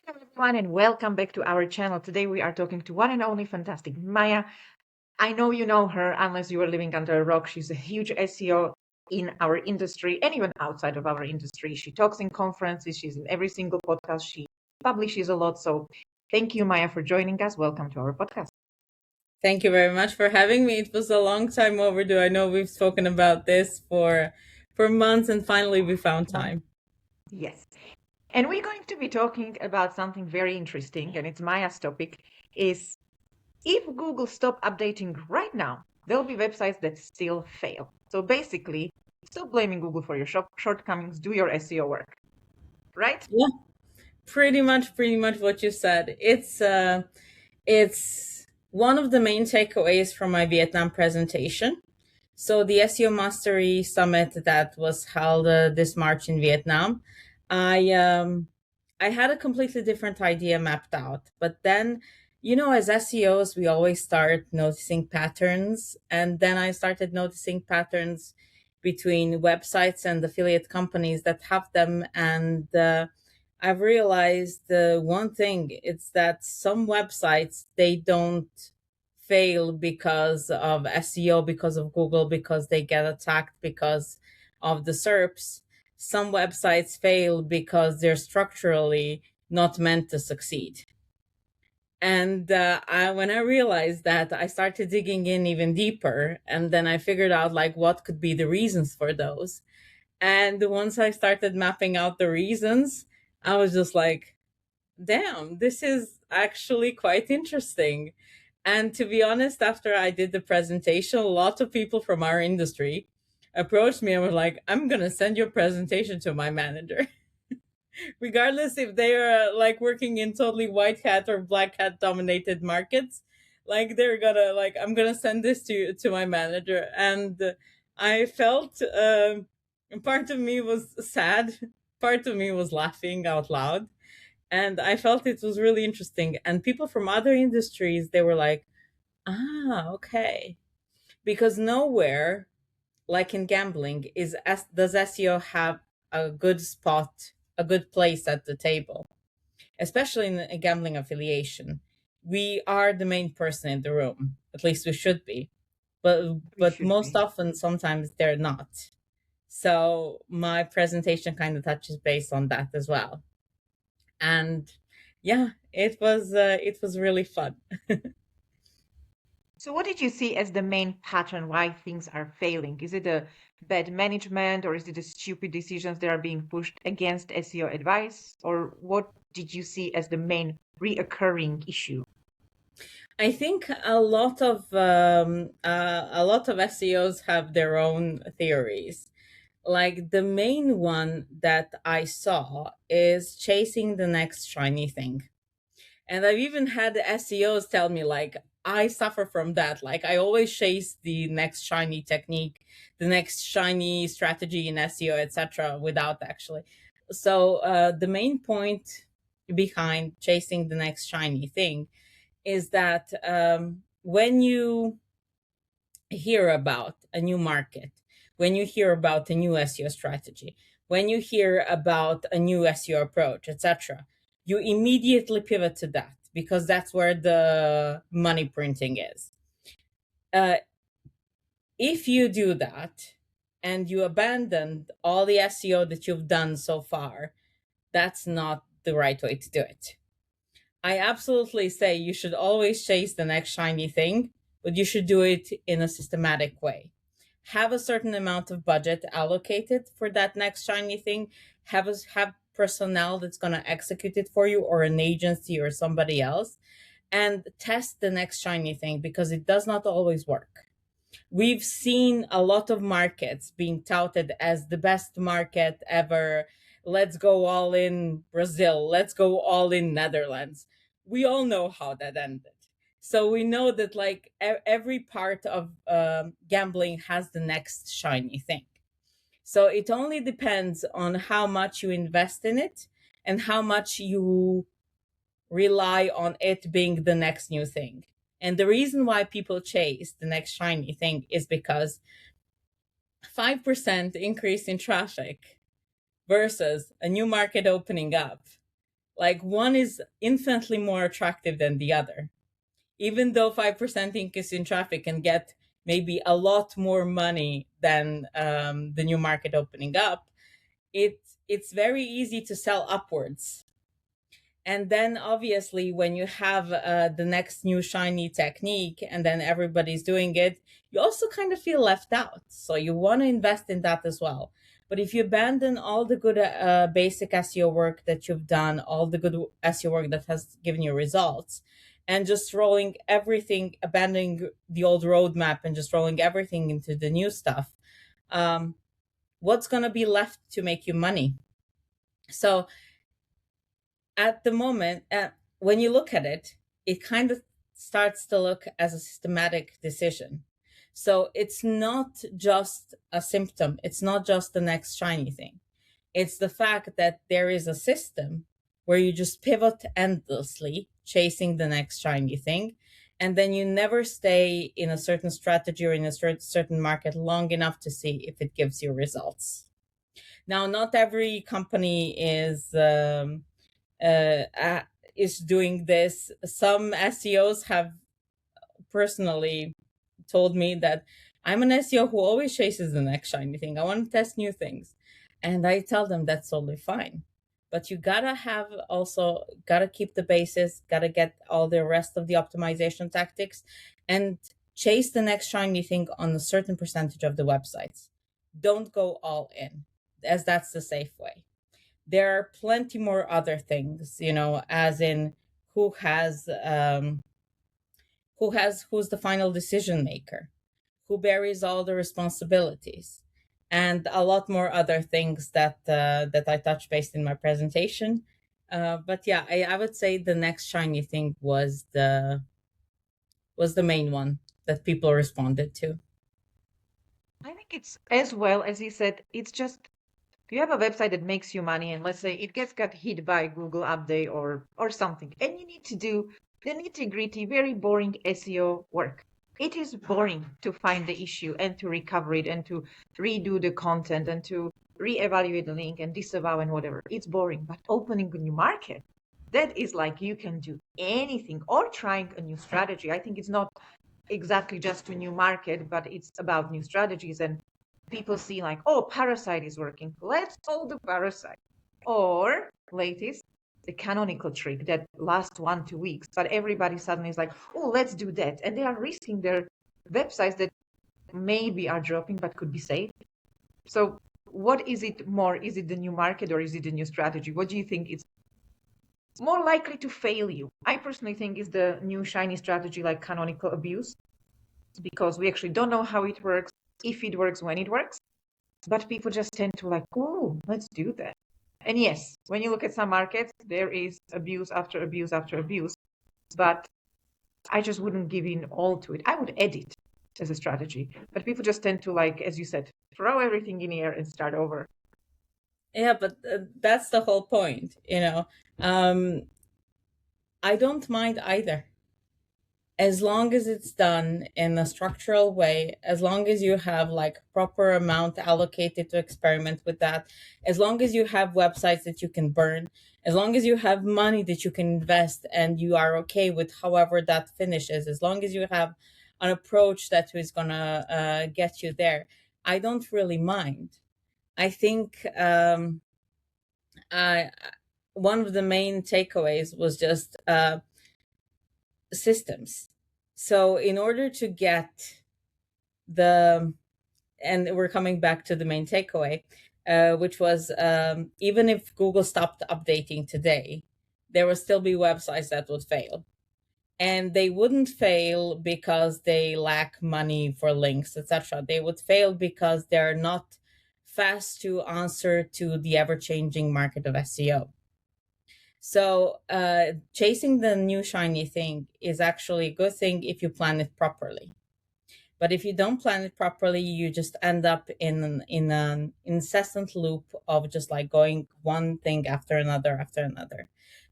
Hello, everyone, and welcome back to our channel. Today we are talking to one and only fantastic Maya. I know you know her unless you are living under a rock. She's a huge SEO in our industry and even outside of our industry. She talks in conferences, she's in every single podcast, she publishes a lot. So thank you, Maya, for joining us. Welcome to our podcast. Thank you very much for having me. It was a long time overdue. I know we've spoken about this for months and finally we found time. Yes. And we're going to be talking about something very interesting, and it's Maya's topic, is if Google stop updating right now, there'll be websites that still fail. So basically, stop blaming Google for your shortcomings, do your SEO work, right? Yeah, pretty much what you said. It's one of the main takeaways from my Vietnam presentation. So the SEO Mastery Summit that was held this March in Vietnam, I um, I had a completely different idea mapped out. But then, as SEOs, we always start noticing patterns, and then I started noticing patterns between websites and affiliate companies that have them, and I've realized one thing: it's that some websites they don't fail because of SEO, because of Google, because they get attacked because of the SERPs. Some websites fail because they're structurally not meant to succeed. And when I realized that, I started digging in even deeper, and then I figured out like what could be the reasons for those. And once I started mapping out the reasons, I was just like, damn, this is actually quite interesting. And to be honest, after I did the presentation, a lot of people from our industry approached me and were like, I'm going to send your presentation to my manager. Regardless if they are like working in totally white hat or black hat dominated markets, like they're gonna like, I'm gonna send this to my manager. And I felt part of me was sad, part of me was laughing out loud, and I felt it was really interesting. And people from other industries, they were like, ah, okay. Because nowhere, like in gambling, does SEO have a good spot, a good place at the table, especially in a gambling affiliation. We are the main person in the room. At least we should be. We But should most be. often sometimes they're not. So my presentation kind of touches base on that as well. And yeah, it was really fun. So, what did you see as the main pattern why things are failing? Is it a bad management or is it the stupid decisions that are being pushed against SEO advice? Or what did you see as the main reoccurring issue? I think a lot of SEOs have their own theories. Like the main one that I saw is chasing the next shiny thing. And I've even had SEOs tell me like I suffer from that. Like I always chase the next shiny technique, the next shiny strategy in SEO, etc., without actually. So the main point behind chasing the next shiny thing is that when you hear about a new market, when you hear about a new SEO strategy, when you hear about a new SEO approach, etc., you immediately pivot to that because that's where the money printing is. Uh, if you do that and you abandon all the SEO that you've done so far, that's not the right way to do it. I absolutely say you should always chase the next shiny thing, but you should do it in a systematic way. Have a certain amount of budget allocated for that next shiny thing. Have personnel that's going to execute it for you, or an agency or somebody else, and test the next shiny thing because it does not always work. We've seen a lot of markets being touted as the best market ever. Let's go all in Brazil. Let's go all in Netherlands. We all know how that ended. So we know that like every part of gambling has the next shiny thing. So it only depends on how much you invest in it and how much you rely on it being the next new thing. And the reason why people chase the next shiny thing is because 5% increase in traffic versus a new market opening up. Like one is infinitely more attractive than the other. Even though 5% increase in traffic can get maybe a lot more money than the new market opening up, it's very easy to sell upwards. And then obviously when you have the next new shiny technique and then everybody's doing it, you also kind of feel left out, so you want to invest in that as well. But if you abandon all the good basic SEO work that you've done, all the good SEO work that has given you results, and just rolling everything, abandoning the old roadmap and just rolling everything into the new stuff, what's going to be left to make you money? So at the moment, when you look at it, it kind of starts to look as a systematic decision. So it's not just a symptom, it's not just the next shiny thing. It's the fact that there is a system where you just pivot endlessly, chasing the next shiny thing, and then you never stay in a certain strategy or in a certain market long enough to see if it gives you results. Now, not every company is doing this. Some SEOs have personally told me that I'm an SEO who always chases the next shiny thing. I want to test new things. And I tell them that's totally fine. But you gotta keep the basis, gotta get all the rest of the optimization tactics and chase the next shiny thing on a certain percentage of the websites. Don't go all in, as that's the safe way. There are plenty more other things, as in who's the final decision maker, who bears all the responsibilities, and a lot more other things that I touched based in my presentation. But yeah, I would say the next shiny thing was the main one that people responded to. I think it's as well as he said, it's just you have a website that makes you money, and let's say it got hit by Google update or something, and you need to do the nitty-gritty, very boring SEO work. It is boring to find the issue and to recover it and to redo the content and to reevaluate the link and disavow and whatever. It's boring. But opening a new market, that is like you can do anything, or trying a new strategy. I think it's not exactly just a new market, but it's about new strategies. And people see like, oh, Parasite is working. Let's follow the Parasite. Or latest, the canonical trick that lasts 1 2 weeks, but everybody suddenly is like, oh, let's do that. And they are risking their websites that maybe are dropping but could be saved. So what is it more? Is it the new market or is it the new strategy? What do you think is more likely to fail you? I personally think is the new shiny strategy like canonical abuse, because we actually don't know how it works, if it works, when it works. But people just tend to like, oh, let's do that. And yes, when you look at some markets, there is abuse after abuse after abuse. But I just wouldn't give in all to it. I would edit as a strategy. But people just tend to, like, as you said, throw everything in the air and start over. Yeah, but that's the whole point. I don't mind either, as long as it's done in a structural way, as long as you have like proper amount allocated to experiment with that, as long as you have websites that you can burn, as long as you have money that you can invest and you are okay with however that finishes, as long as you have an approach that is gonna get you there, I don't really mind. I think one of the main takeaways was just systems. So in order to get and we're coming back to the main takeaway, which was even if Google stopped updating today, there will still be websites that would fail. And they wouldn't fail because they lack money for links, etc. They would fail because they're not fast to answer to the ever-changing market of SEO. So chasing the new shiny thing is actually a good thing if you plan it properly. But if you don't plan it properly, you just end up in an incessant loop of just like going one thing after another.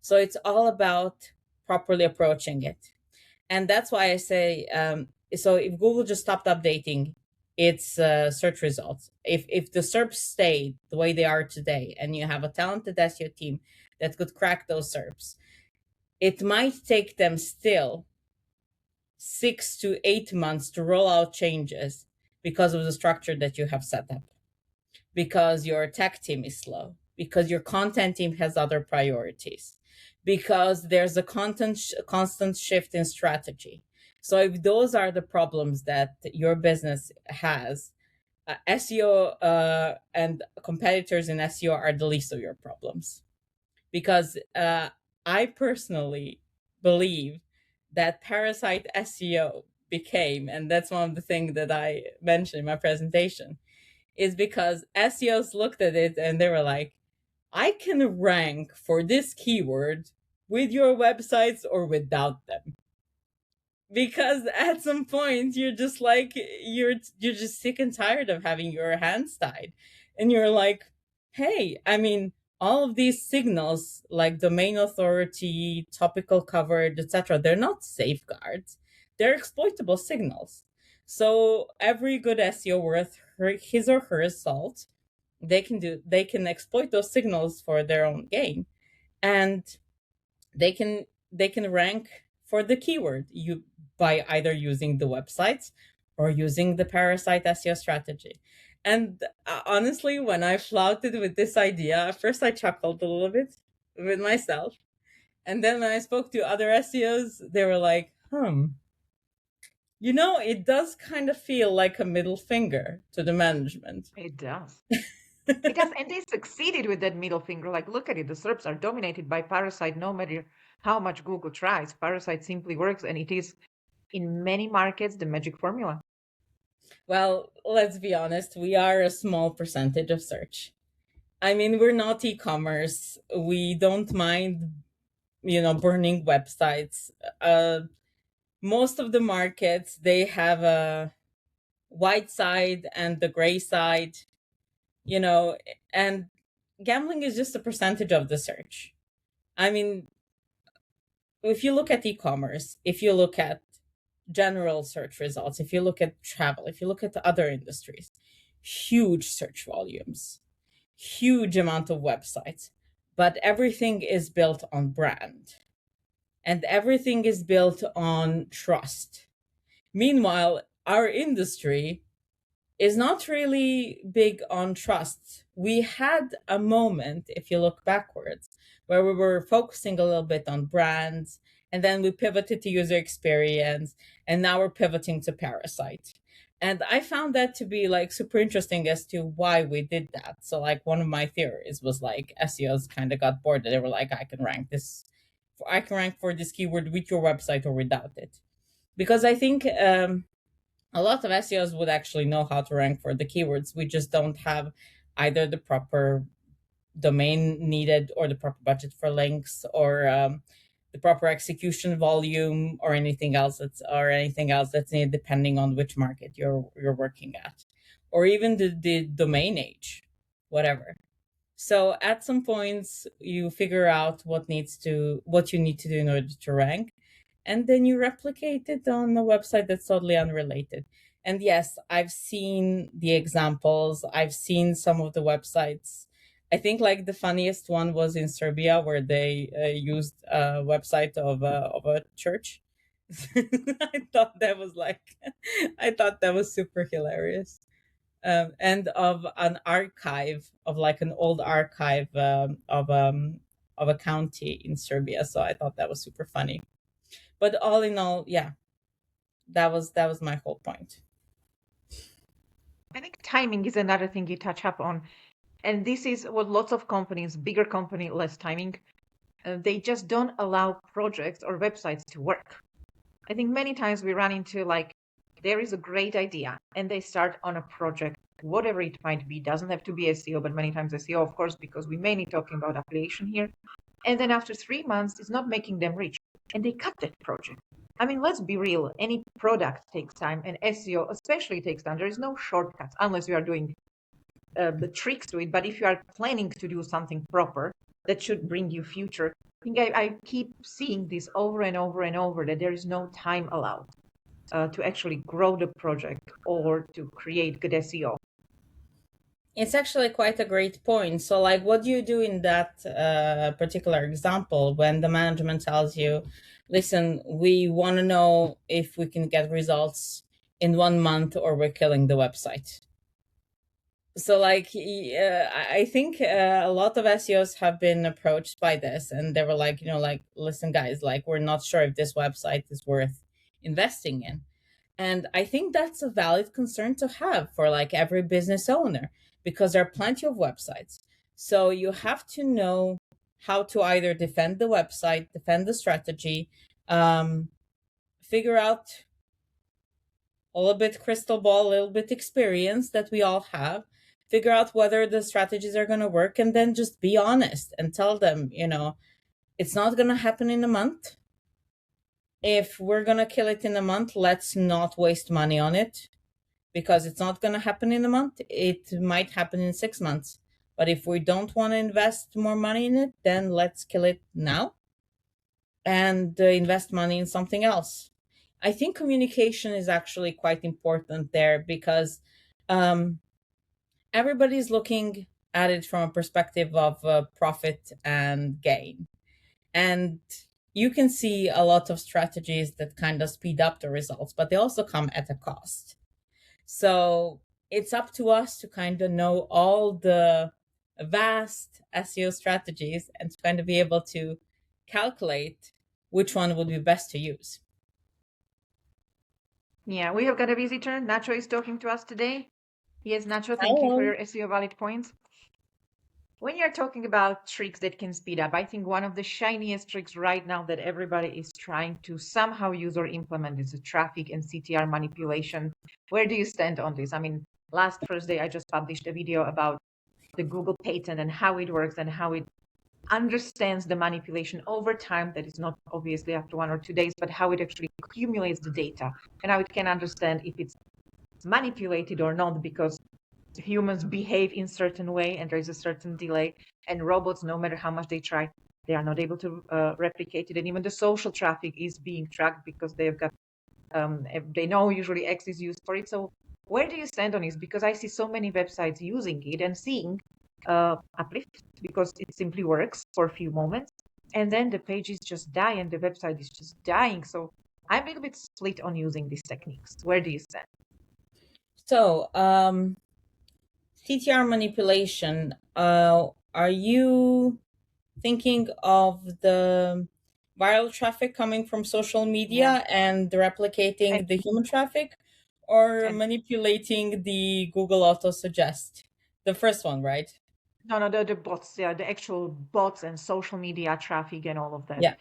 So it's all about properly approaching it. And that's why I say, so if Google just stopped updating its search results, if the SERPs stayed the way they are today, and you have a talented SEO team that could crack those SERPs. It might take them still 6 to 8 months to roll out changes because of the structure that you have set up, because your tech team is slow, because your content team has other priorities, because there's a constant shift in strategy. So if those are the problems that your business has, SEO and competitors in SEO are the least of your problems. Because I personally believe that Parasite SEO became, and that's one of the things that I mentioned in my presentation, is because SEOs looked at it and they were like, I can rank for this keyword with your websites or without them. Because at some point you're just like, you're just sick and tired of having your hands tied. And you're like, hey, I mean, all of these signals like domain authority, topical coverage, etc., they're not safeguards. They're exploitable signals. So every good SEO worth his or her salt, they can exploit those signals for their own gain. And they can rank for the keyword you by either using the websites or using the Parasite SEO strategy. And honestly, when I flouted with this idea, at first I chuckled a little bit with myself. And then when I spoke to other SEOs, they were like, it does kind of feel like a middle finger to the management. It does. It does. And they succeeded with that middle finger. Like, look at it. The SERPs are dominated by Parasite no matter how much Google tries. Parasite simply works, and it is, in many markets, the magic formula. Well, let's be honest, we are a small percentage of search. I mean, we're not e-commerce. We don't mind, burning websites. Most of the markets, they have a white side and the gray side, and gambling is just a percentage of the search. I mean, if you look at e-commerce, if you look at general search results, if you look at travel, if you look at other industries, huge search volumes, huge amount of websites, but everything is built on brand and everything is built on trust. Meanwhile, our industry is not really big on trust. We had a moment, if you look backwards, where we were focusing a little bit on brands, and then we pivoted to user experience, and now we're pivoting to Parasite. And I found that to be like super interesting as to why we did that. So like one of my theories was like SEOs kind of got bored. They were like, I can rank for this keyword with your website or without it. Because I think a lot of SEOs would actually know how to rank for the keywords. We just don't have either the proper domain needed or the proper budget for links or the proper execution volume or anything else that's needed depending on which market you're working at, or even the domain age, whatever. So at some points you figure out what you need to do in order to rank, and then you replicate it on a website that's totally unrelated. And yes, I've seen the examples. I've seen some of the websites. I think like the funniest one was in Serbia, where they used a website of a church. I thought that was super hilarious. And of an archive, of like an old archive of a county in Serbia. So I thought that was super funny. But all in all, yeah, that was my whole point. I think timing is another thing you touch up on. And this is what lots of companies, bigger company, less timing, they just don't allow projects or websites to work. I think many times we run into like, there is a great idea and they start on a project, whatever it might be, doesn't have to be SEO, but many times SEO, of course, because we mainly talking about affiliation here. And then after 3 months, it's not making them rich and they cut that project. I mean, let's be real. Any product takes time, and SEO especially takes time. There is no shortcuts unless you are doing the tricks to it. But if you are planning to do something proper, that should bring you future. I think I keep seeing this over and over and over, that there is no time allowed to actually grow the project or to create good SEO. It's actually quite a great point. So, like, what do you do in that particular example when the management tells you, listen, we want to know if we can get results in 1 month or we're killing the website? So, like, I think a lot of SEOs have been approached by this, and they were like, like, listen, guys, like, we're not sure if this website is worth investing in. And I think that's a valid concern to have for like every business owner, because there are plenty of websites. So you have to know how to either defend the website, defend the strategy, um, figure out a little bit crystal ball, a little bit experience that we all have, figure out whether the strategies are going to work, and then just be honest and tell them, it's not going to happen in a month. If we're going to kill it in a month, let's not waste money on it, because it's not going to happen in a month. It might happen in 6 months. But if we don't want to invest more money in it, then let's kill it now and invest money in something else. I think communication is actually quite important there, because um, everybody's looking at it from a perspective of profit and gain. And you can see a lot of strategies that kind of speed up the results, but they also come at a cost. So it's up to us to kind of know all the vast SEO strategies and to kind of be able to calculate which one would be best to use. Yeah, we have got a visitor. Nacho is talking to us today. Yes, Nacho, thank you for Hello. your SEO valid points. When you're talking about tricks that can speed up, I think one of the shiniest tricks right now that everybody is trying to somehow use or implement is the traffic and CTR manipulation. Where do you stand on this? I mean, last Thursday, I just published a video about the Google patent and how it works and how it understands the manipulation over time. That is not obviously after 1 or 2 days, but how it actually accumulates the data and how it can understand if it's manipulated or not, because humans behave in certain way and there is a certain delay, and robots, no matter how much they try, they are not able to replicate it. And even the social traffic is being tracked because they've got they know usually X is used for it. So where do you stand on this? Because I see so many websites using it and seeing uplift because it simply works for a few moments, and then the pages just die and the website is just dying. So I'm a little bit split on using these techniques. Where do you stand? So, CTR manipulation, are you thinking of the viral traffic coming from social Yeah. media and And replicating the human traffic, or and manipulating the Google auto suggest? The first one, right? no, the bots, yeah, the actual bots and social media traffic and all of that. Yeah,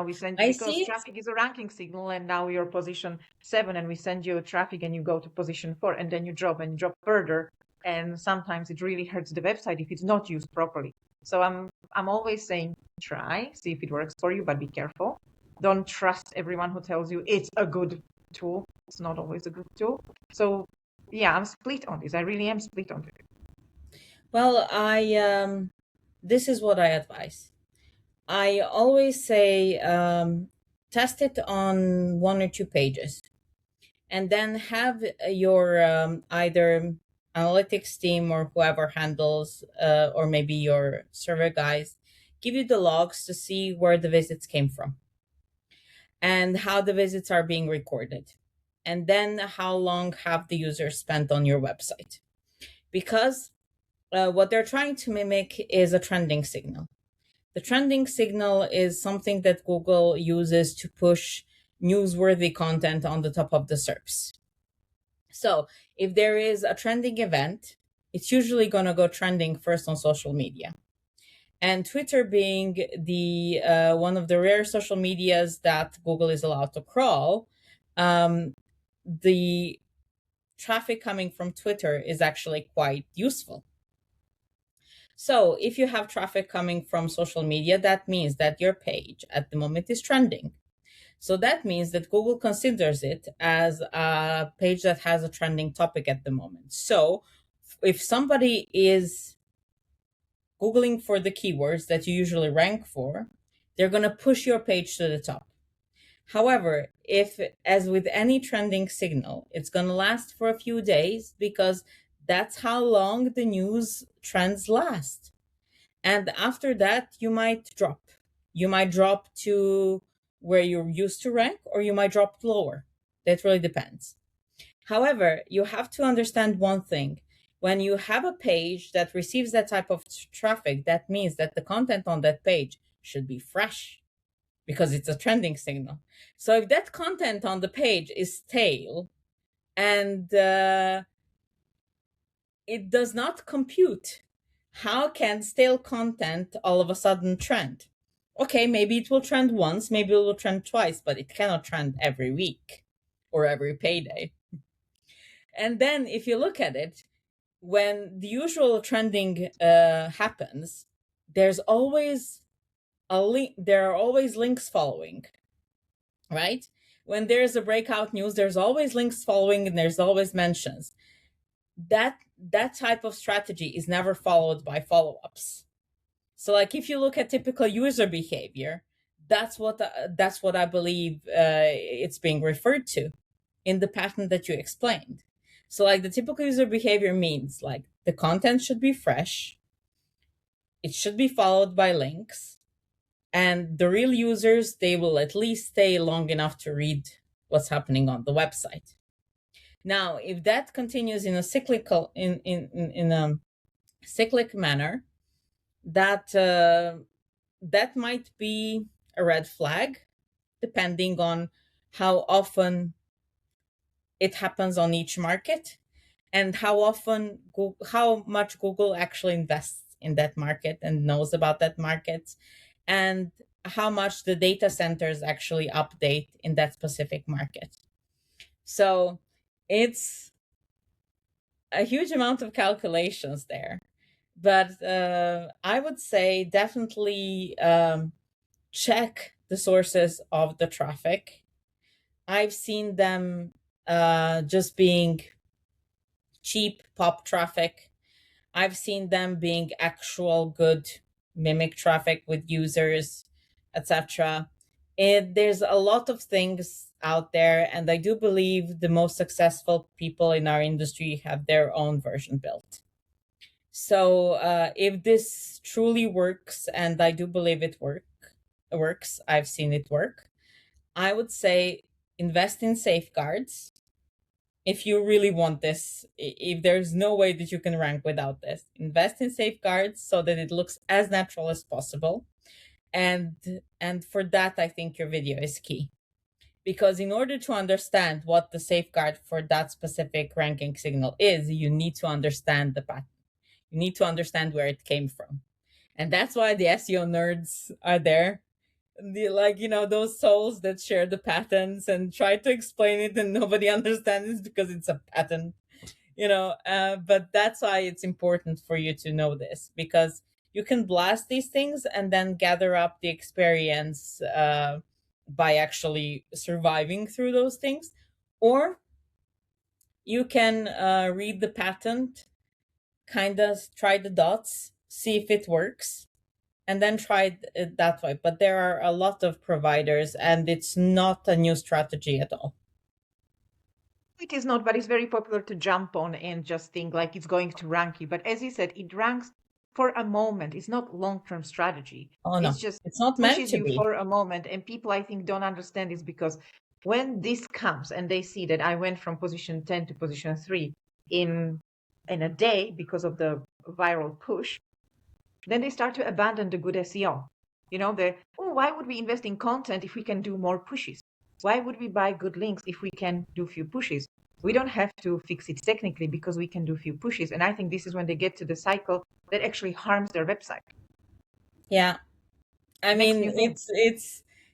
We send, I because see it. traffic is a ranking signal, and now you're position 7, and we send you traffic and you go to position 4, and then you drop and drop further. And sometimes it really hurts the website if it's not used properly. So I'm always saying try, see if it works for you, but be careful. Don't trust everyone who tells you it's a good tool. It's not always a good tool. So yeah, I'm split on this. I really am split on this. Well, this is what I advise. I always say, test it on 1 or 2 pages, and then have your either analytics team or whoever handles, or maybe your server guys, give you the logs to see where the visits came from and how the visits are being recorded, and then how long have the users spent on your website. Because what they're trying to mimic is a trending signal. The trending signal is something that Google uses to push newsworthy content on the top of the SERPs. So if there is a trending event, it's usually going to go trending first on social media. And Twitter being the one of the rare social medias that Google is allowed to crawl, the traffic coming from Twitter is actually quite useful. So if you have traffic coming from social media, that means that your page at the moment is trending. So that means that Google considers it as a page that has a trending topic at the moment. So if somebody is Googling for the keywords that you usually rank for, they're going to push your page to the top. However, if, as with any trending signal, it's going to last for a few days, because That's how long the news trends last. And after that, you might drop. You might drop to where you're used to rank, or you might drop lower. That really depends. However, you have to understand one thing. When you have a page that receives that type of traffic, that means that the content on that page should be fresh because it's a trending signal. So if that content on the page is stale and it does not compute, how can stale content all of a sudden trend? Okay, maybe it will trend once, maybe it will trend twice, but it cannot trend every week or every payday. And then if you look at it, when the usual trending happens, there's always a link. There are always links following, right? When there's a breakout news, there's always links following, and there's always mentions. That type of strategy is never followed by follow-ups. So, like if you look at typical user behavior, that's what I believe it's being referred to in the pattern that you explained. So like the typical user behavior means like the content should be fresh, it should be followed by links, and the real users, they will at least stay long enough to read what's happening on the website. Now, if that continues in a cyclical in a cyclic manner, that that might be a red flag, depending on how often it happens on each market and how much Google actually invests in that market and knows about that market, and how much the data centers actually update in that specific market. So it's a huge amount of calculations there. But I would say definitely check the sources of the traffic. I've seen them just being cheap pop traffic. I've seen them being actual good mimic traffic with users, etc. There's a lot of things out there, and I do believe the most successful people in our industry have their own version built. So if this truly works, and I do believe it works, I've seen it work, I would say invest in safeguards. If you really want this, if there's no way that you can rank without this, invest in safeguards so that it looks as natural as possible. And for that, I think your video is key. Because in order to understand what the safeguard for that specific ranking signal is, you need to understand the pattern. You need to understand where it came from. And that's why the SEO nerds are there. Those souls that share the patterns and try to explain it and nobody understands it because it's a pattern. But that's why it's important for you to know this, because you can blast these things and then gather up the experience by actually surviving through those things. Or you can read the patent, kind of try the dots, see if it works, and then try it that way. But there are a lot of providers, and it's not a new strategy at all. It is not, but it's very popular to jump on and just think like it's going to rank you. But as you said, it ranks for a moment. It's not long-term strategy. Oh no, It's just it's not meant pushes to you be. for a moment. And people, I think, don't understand this because when this comes and they see that I went from position 10 to position 3 in a day because of the viral push, then they start to abandon the good SEO. Why would we invest in content if we can do more pushes? Why would we buy good links if we can do few pushes? We don't have to fix it technically because we can do few pushes. And I think this is when they get to the cycle that actually harms their website. Yeah. I Makes mean, you think.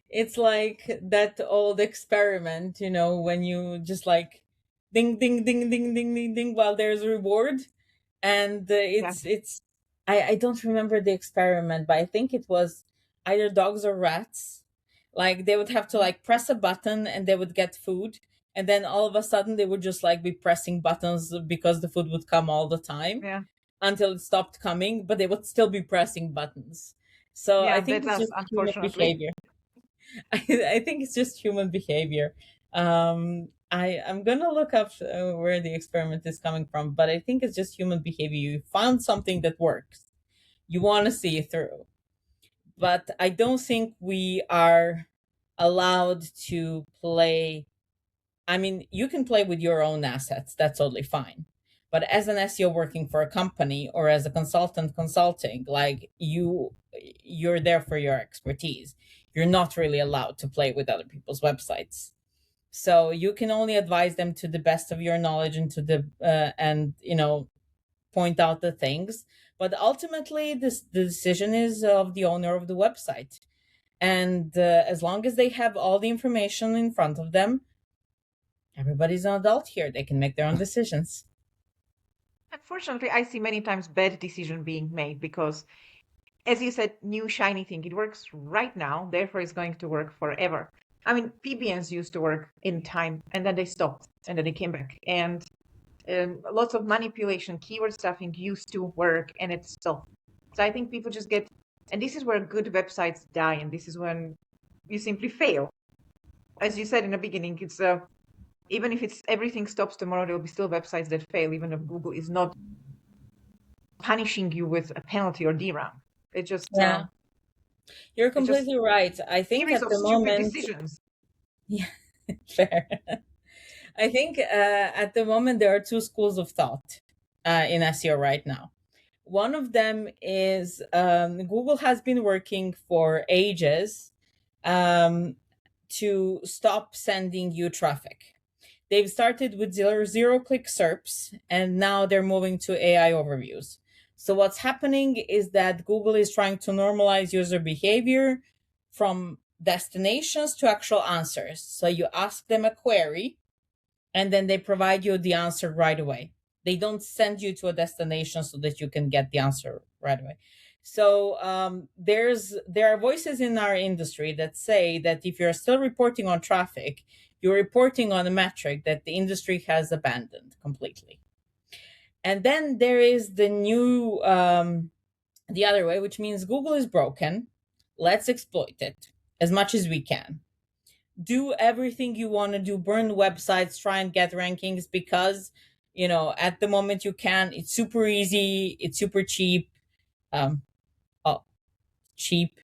it's like that old experiment, when you just like ding ding ding ding ding ding ding while there's reward. And Yeah. it's I don't remember the experiment, but I think it was either dogs or rats. Like they would have to like press a button and they would get food, and then all of a sudden they would just like be pressing buttons because the food would come all the time Yeah. until it stopped coming, but they would still be pressing buttons. So I Yeah. think That's it's us, just human unfortunately. behavior. I think it's just human behavior. I'm gonna look up where the experiment is coming from, but I think it's just human behavior. You found something that works, you want to see it through. But I don't think we are allowed to play. I mean, you can play with your own assets, that's totally fine. But as an SEO working for a company or as a consultant consulting, like you're there for your expertise. You're not really allowed to play with other people's websites. So you can only advise them to the best of your knowledge and to the and point out the things. But ultimately, the decision is of the owner of the website. And as long as they have all the information in front of them, everybody's an adult here. They can make their own decisions. Unfortunately, I see many times bad decision being made because, as you said, new shiny thing. It works right now, therefore it's going to work forever. I mean, PBNs used to work in time, and then they stopped, and then they came back. And lots of manipulation, keyword stuffing used to work, and it stopped. So I think people just get, and this is where good websites die, and this is when you simply fail. As you said in the beginning, it's even if it's everything stops tomorrow, there will be still websites that fail, even if Google is not punishing you with a penalty or DRAM. It just Yeah, you're it's just completely right. I think series at of the stupid moment, decisions. yeah, fair. I think at the moment there are two schools of thought in SEO right now. One of them is Google has been working for ages um, to stop sending you traffic. They've started with zero click SERPs, and now they're moving to AI overviews. So what's happening is that Google is trying to normalize user behavior from destinations to actual answers. So you ask them a query, and then they provide you the answer right away. They don't send you to a destination so that you can get the answer right away. So there are voices in our industry that say that if you're still reporting on traffic, you're reporting on a metric that the industry has abandoned completely. And then there is the other way, which means Google is broken. Let's exploit it as much as we can. Do everything you want to do, burn websites, try and get rankings because at the moment you can. It's super easy, it's super cheap. um oh, cheap,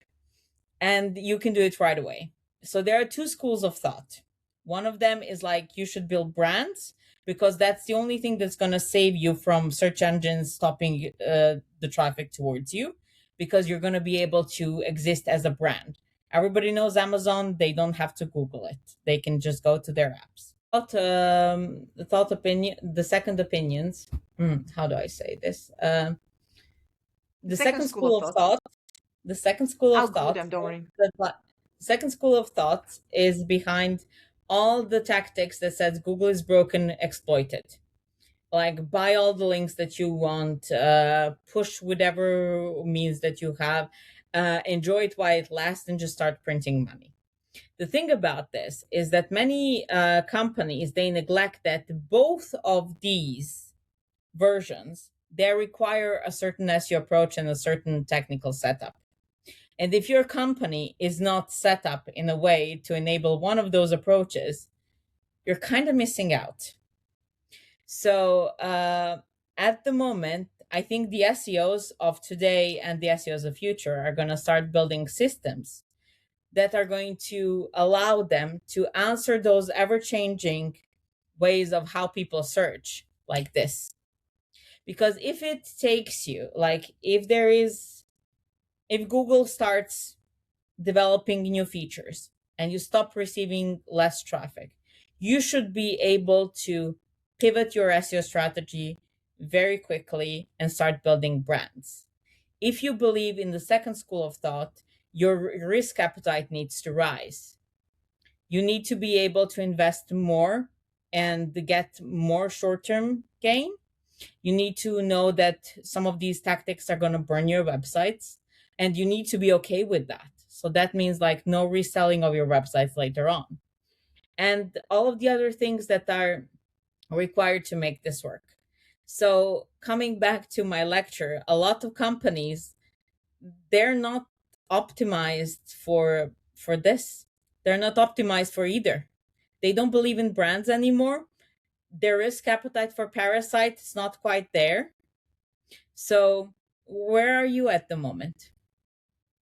and you can do it right away. So there are two schools of thought. One of them is like you should build brands because that's the only thing that's going to save you from search engines stopping the traffic towards you, because you're going to be able to exist as a brand. Everybody knows Amazon. They don't have to Google it. They can just go to their apps. The thought opinion, the second opinions. How do I say this? The The second second school of school of thought. thought the second school of I'll Google thought them, don't worry. the second school of thought is behind all the tactics that says Google is broken, exploit it. Like buy all the links that you want, push whatever means that you have, enjoy it while it lasts, and just start printing money. The thing about this is that many companies, they neglect that both of these versions, they require a certain SEO approach and a certain technical setup. And if your company is not set up in a way to enable one of those approaches, you're kind of missing out. So at the moment, I think the SEOs of today and the SEOs of the future are going to start building systems that are going to allow them to answer those ever changing ways of how people search like this. Because if it takes you, like if Google starts developing new features and you stop receiving less traffic, you should be able to pivot your SEO strategy very quickly and start building brands. If you believe in the second school of thought, your risk appetite needs to rise. You need to be able to invest more and get more short term gain. You need to know that some of these tactics are going to burn your websites, and you need to be okay with that. So that means like no reselling of your websites later on, and all of the other things that are required to make this work. So coming back to my lecture, a lot of companies, they're not optimized for this. They're not optimized for either. They don't believe in brands anymore. Their risk appetite for Parasite is not quite there. So where are you at the moment?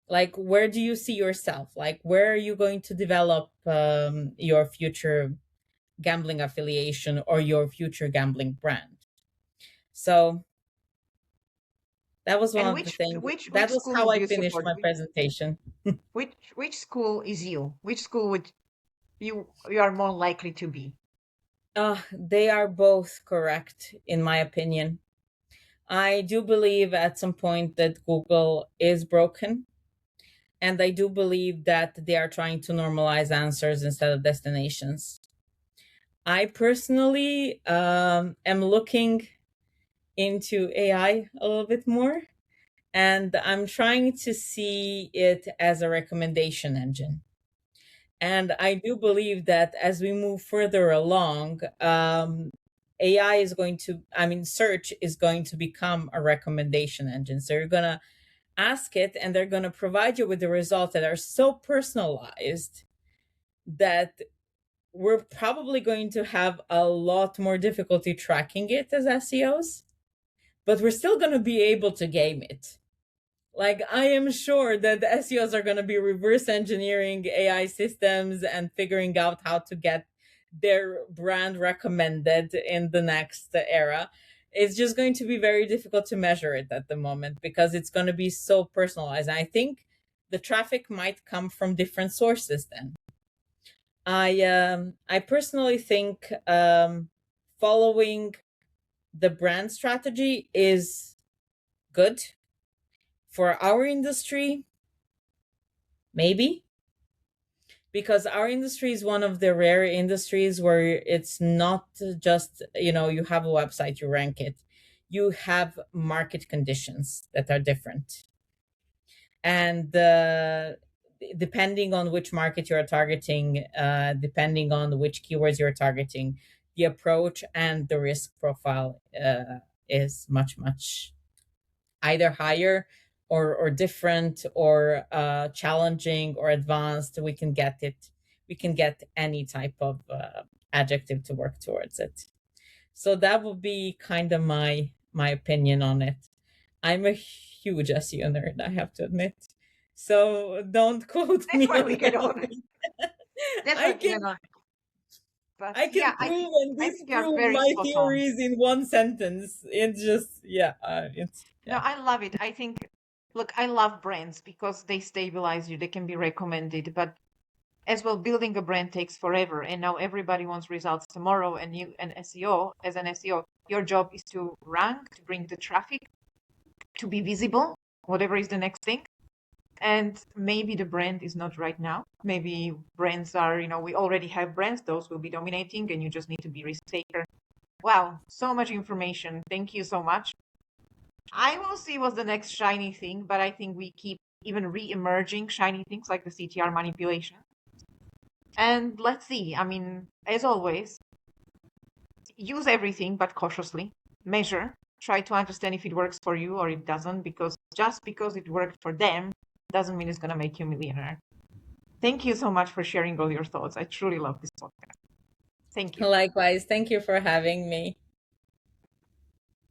Like, where do you see yourself? Like, where are you going to develop your future gambling affiliation or your future gambling brand? So that was one And of the things. which That was school how would I you finished support? my presentation. Which school is you? Which school would you are more likely to be? They are both correct, in my opinion. I do believe at some point that Google is broken. And I do believe that they are trying to normalize answers instead of destinations. I personally am looking into AI a little bit more, and I'm trying to see it as a recommendation engine. And I do believe that as we move further along, AI is going to, I mean, search is going to become a recommendation engine. So you're going to ask it, and they're going to provide you with the results that are so personalized that we're probably going to have a lot more difficulty tracking it as SEOs, but we're still going to be able to game it. Like, I am sure that the SEOs are going to be reverse engineering AI systems and figuring out how to get their brand recommended in the next era. It's just going to be very difficult to measure it at the moment because it's going to be so personalized. And I think the traffic might come from different sources then. I personally think following the brand strategy is good for our industry, maybe, because our industry is one of the rare industries where it's not just, you have a website, you rank it. You have market conditions that are different. And depending on which market you're targeting, depending on which keywords you're targeting, the approach and the risk profile is much, much either higher or different or challenging or advanced. We can get any type of adjective to work towards it. So that would be kind of my opinion on it. I'm a huge SEO nerd, I have to admit. So don't quote That's me why on we get that. on. That's I why we can get on. But I yeah, can prove and I think you're disprove very my spot on. theories in one sentence. It's just it's No, yeah. I love it. I think, look, I love brands because they stabilize you. They can be recommended, but as well, building a brand takes forever. And now everybody wants results tomorrow. And you, an SEO, as an SEO, your job is to rank, to bring the traffic, to be visible, whatever is the next thing. And maybe the brand is not right now. Maybe brands are, we already have brands, those will be dominating, and you just need to be risk taker. Wow, so much information. Thank you so much. I will see what's the next shiny thing, but I think we keep even re-emerging shiny things like the CTR manipulation. And let's see. I mean, as always, use everything, but cautiously. Measure. Try to understand if it works for you or it doesn't, because just because it worked for them doesn't mean it's going to make you a millionaire. Thank you so much for sharing all your thoughts. I truly love this podcast. Thank you. Likewise, thank you for having me.